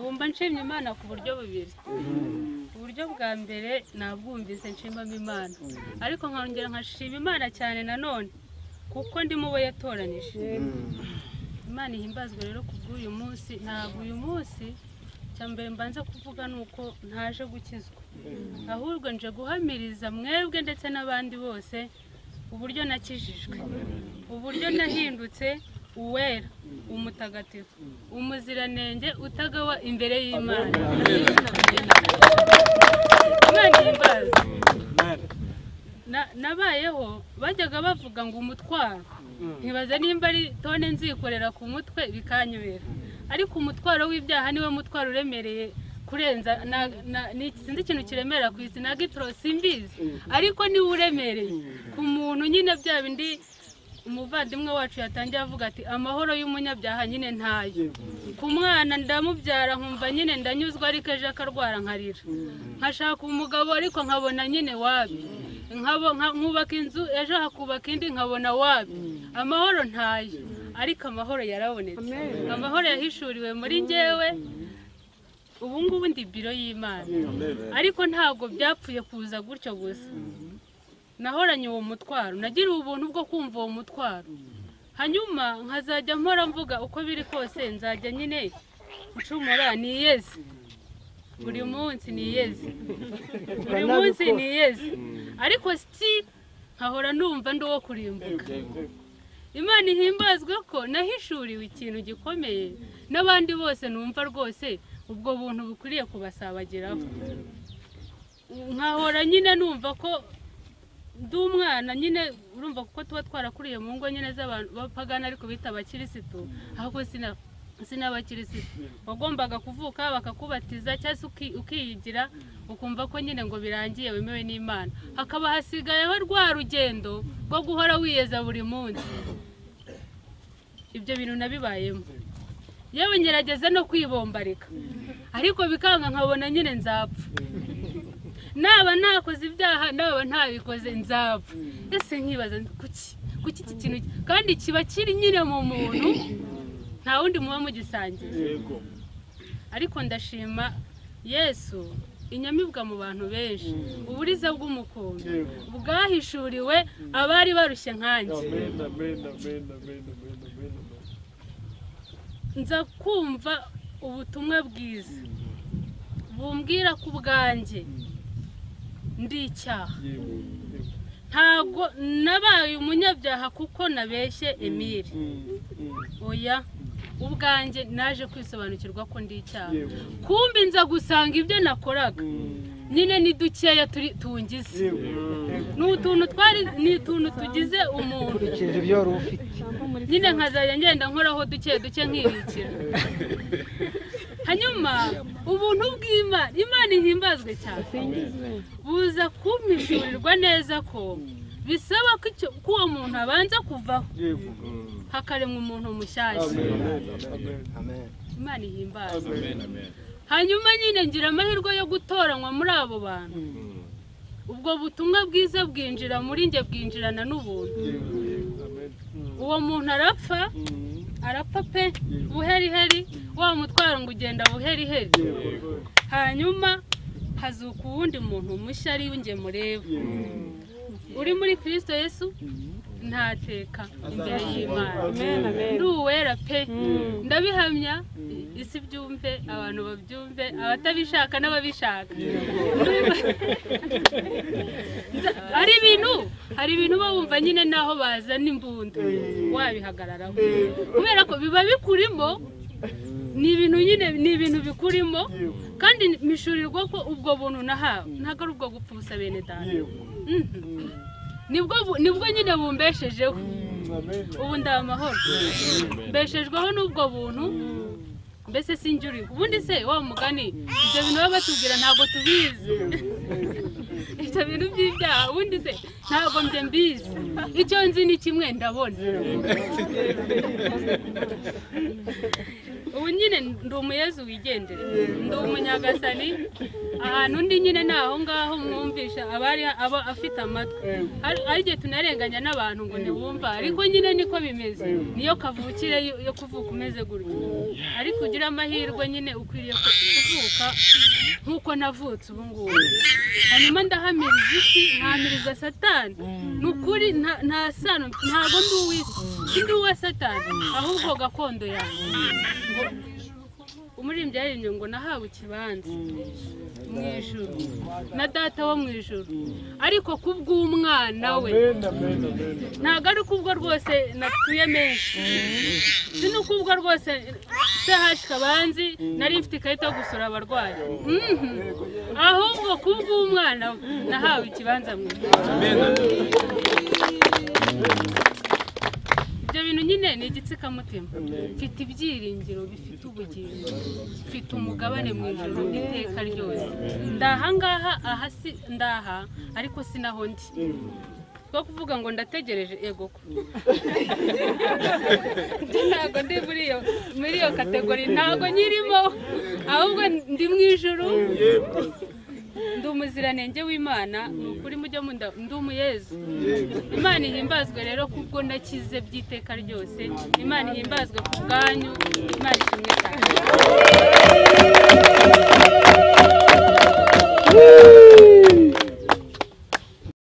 Umba nshimye Imana ku buryo bubiri. Uburyo bwa mbere nabwumvise nshimamo Imana, ariko nkongera nkashima Imana cyane nanone kuko ndi mu bo yatoranije. Imana ihimbazwe rero kubw'uyu munsi. Ntabwo uyu munsi cyambere mbanza kuvuga nuko ntaje gukizwa, ahubwo nje guhamiriza mwebwe ndetse n'abandi bose uburyo nakijijwe, uburyo nahindutse uwera, umutagatifu, umuziranenge utagawa imbere y'Imana. Imana ihimbaza. Nabayeho bajyaga bavuga ngo umutwaro, ntibaza nimba ari tone nzikorera ku mutwe bikanyobera, ariko umutwaro w'ibyaha niwe mutwaro uremereye kurenza sinzi ikintu kiremera ku isi na gitro simbizi, ariko niwe uremereye ku muntu nyine. Bya bindi umuvandimwe wacu yatangiye avuga ati amahoro y'umunyabyaha nyine ntayo. Ku mwana ndamubyara nkumva nyine ndanyuzwa, ariko ejo akarwara nkarira, nkashaka umugabo ariko nkabona nyine wabi, nkubaka inzu ejo hakubaka indi nkabona wabi. Amahoro ntayo, ariko amahoro yarabonetse. Amahoro yahishuriwe muri njyewe. Ubu ngubu ndi biro y'Imana, ariko ntabwo byapfuye kuza gutyo gusa. Nahoranye uwo mutwaro, nagiriye ubuntu bwo kumva uwo mutwaro, hanyuma nkazajya mpora mvuga uko biri kose nzajya nyine ncumura niyeze, buri munsi niyeze, buri munsi niyeze, ariko nkahora numva ndi uwo kurimbuka. Imana ihimbazwe ko nahishuriwe ikintu gikomeye, n'abandi bose numva rwose ubwo buntu bukwiriye kubasabagiraho. Nkahora nyine numva ko ndi umwana nyine, urumva kuko tuba twarakuriye mu ngo nyine z'abantu bapagana ariko bita abakirisitu, ahubwo sinabakirisitu. Wagombaga kuvuka bakakubatiza cyangwa se ukiyigira ukumva ko nyine ngo birangiye wemewe n'Imana, hakaba hasigayeho rwa rugendo rwo guhora wiyeza buri munsi. Ibyo bintu nabibayemo, yewe ngerageza no kwibombarika, ariko bikanga nkabona nyine nzapfa. Naba nakoze ibyaha naba ntabikoze nzapfa. Ese nkibaza kuki iki kintu kandi kiba kiri nyine mu muntu, nta wundi muba mugisangiye. Ariko ndashima Yesu inyamibwa mu bantu benshi, uburiza bw'umukondo bwahishuriwe abari barushye nkanjye. Nza kumva ubutumwa bwiza bumbwira ku bwanjye ndi icyaha. Ntabwo nabaye umunyabyaha kuko nabeshye Emile, oya, ubwanjye naje kwisobanukirwa ko ndi icyaha. Kumbi nza gusanga ibyo nakoraga nyine ni dukeya tungize, ni utuntu tugize umuntu nyine, nkazajya ngenda nkoraho duke nkibikira. Hanyuma ubuntu bw'Imana, Imana ihimbazwe cyane, buza kumpishurirwa neza ko bisaba ko uwo muntu abanza kuvaho hakaremwa umuntu mushyashya. Imana ihimbazwe. Hanyuma nyine ngira amahirwe yo gutoranywa muri abo bantu. Ubwo butumwa bwiza bwinjira muri njye, bwinjirana n'ubuntu. Uwo muntu arapfa pe buheriheri, wa mutwaro ngo ugenda buheriheri. Hanyuma hazuka uwundi muntu mushya ari we nge mureba. Uri muri Kristo Yesu ntateka imbere y'Imana. Ndi uwera pe, ndabihamya. Isi byumve, abantu babyumve, abatabishaka n'ababishaka. Hari ibintu bumva nyine naho bazana imbunda wabihagararaho, kubera ko biba bikurimo. Ni ibintu nyine, ni ibintu bikurimo, kandi mishurirwa ko ubwo buntu nahawe ntabwo ari ubwo gupfa ubusa bene data. Nibwo nyine bumbeshejeho. Ubu ndaba amahoro, mbeshejweho n'ubwo buntu. Mbese sinjuriho. Ubundi se wa mugani ibyo bintu baba batubwira ntabwo tubizi. Ibyo bintu by'ibyaha ubundi se ntabwo mbe mbizi. Icyo nzi ni kimwe ndabona. ubu nyine ndi umuyezu wigendera ndi umunyagasani ahantu undi nyine naho ngaho mwumvisha aba afite amatwi ari igihe tunarenganya n'abantu ngo ntibumva ariko nyine niko bimeze niyo kavukire yo kuvuka umeze gutyo ariko ugira amahirwe nyine ukwiriye kuvuka nk'uko navutse ubu ngubu hanyuma ndahamiriza isi nkamiriza satani ni ukuri nta sano ntabwo ndi uw'isi ndi uwa satani ahubwo gakondo yanjye umuririmbyi yaririmbye ngo nahawe ikibanza mu ijuru na data wo mu ijuru ariko kubw'umwana we ntabwo ari kubwo rwose natuye menshi si n'ukubwo rwose CH Kabanzi nari mfite ikarita yo gusura abarwayi ahubwo kubw'umwana we nahawe ikibanza mu ijuru. Ibyo bintu nyine ni igitsikamutima mfite ibyiringiro bifite ubugingo mfite umugabane mu ijuru n'iteka ryose ndahangaha ndaha ariko sinaho ndi ko kuvuga ngo ndategereje ego ko ntago ndi muri iyo kategori ntago nyirimo ahubwo ndi mu ijuru ndi umuziranenge w'Imana nukuri mujye munda ndi umuyezu Imana ihimbazwe rero kubwo nakize byiteka ryose Imana ihimbazwe kubwanyu Imana ishimwe cyane.